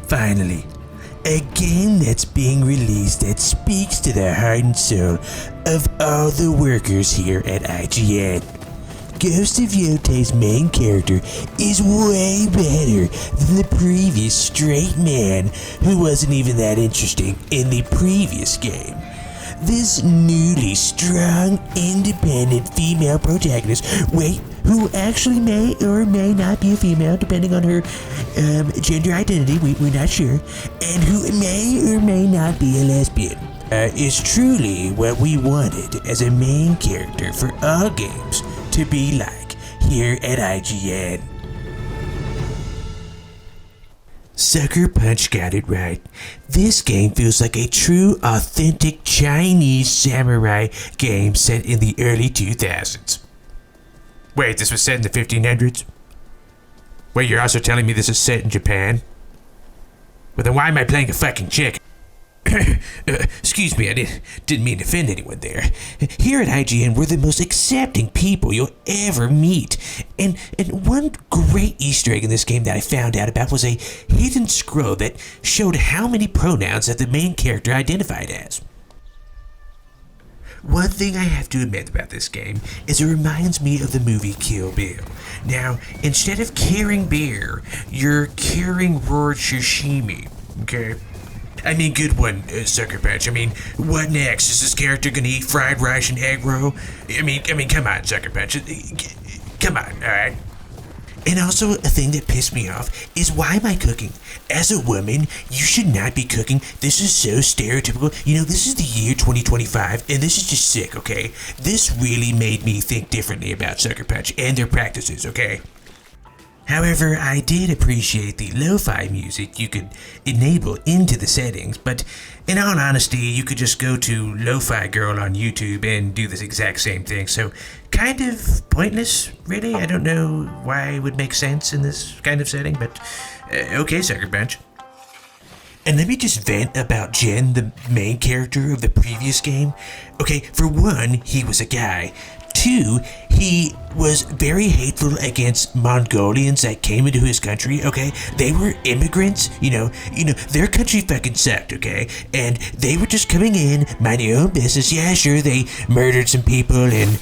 Finally, a game that's being released that speaks to the heart and soul of all the workers here at IGN. Ghost of Yotei's main character is way better than the previous straight man who wasn't even that interesting in the previous game. This newly strong, independent female protagonist, who actually may or may not be a female depending on her gender identity, we're not sure, and who may or may not be a lesbian, is truly what we wanted as a main character for all games to be like here at IGN. Sucker Punch got it right. This game feels like a true, authentic Chinese samurai game set in the early 2000s. Wait, this was set in the 1500s? Wait, you're also telling me this is set in Japan? Well, then why am I playing a fucking chick? Excuse me, I didn't mean to offend anyone there. Here at IGN, we're the most accepting people you'll ever meet. And one great Easter egg in this game that I found out about was a hidden scroll that showed how many pronouns that the main character identified as. One thing I have to admit about this game is it reminds me of the movie Kill Bill. Now, instead of carrying beer, you're carrying raw sashimi, okay? I mean, good one, Sucker Punch. I mean, what next? Is this character gonna eat fried rice and egg roll? I mean, come on, Sucker Punch. Come on, alright? And also, a thing that pissed me off is why am I cooking? As a woman, you should not be cooking. This is so stereotypical. You know, this is the year 2025, and this is just sick, okay? This really made me think differently about Sucker Punch and their practices, okay? However, I did appreciate the lo-fi music you could enable into the settings, but in all honesty, you could just go to Lo-Fi Girl on YouTube and do this exact same thing, so kind of pointless, really. I don't know why it would make sense in this kind of setting, but okay, Sucker Punch. And let me just vent about Jin, the main character of the previous game. Okay, for one, he was a guy. Two, he was very hateful against Mongolians that came into his country, okay? They were immigrants, you know, their country fucking sucked, okay? And they were just coming in, minding their own business. Yeah, sure, they murdered some people and,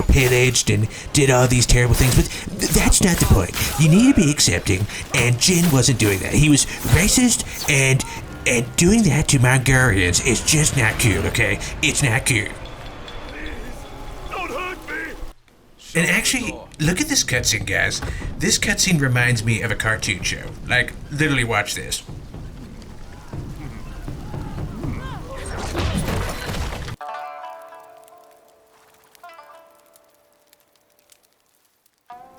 pillaged and did all these terrible things, but that's not the point. You need to be accepting, and Jin wasn't doing that. He was racist, and doing that to Mongolians is just not cool, okay? It's not cool. And actually, look at this cutscene, guys. This cutscene reminds me of a cartoon show. Like, literally watch this.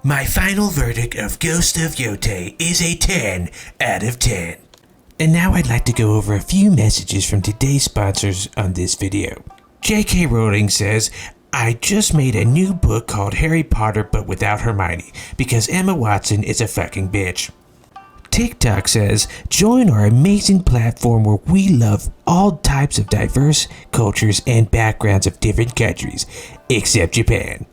My final verdict of Ghost of Yotei is a 10 out of 10. And now I'd like to go over a few messages from today's sponsors on this video. J.K. Rowling says, I just made a new book called Harry Potter but without Hermione because Emma Watson is a fucking bitch. TikTok says, join our amazing platform where we love all types of diverse cultures and backgrounds of different countries, except Japan.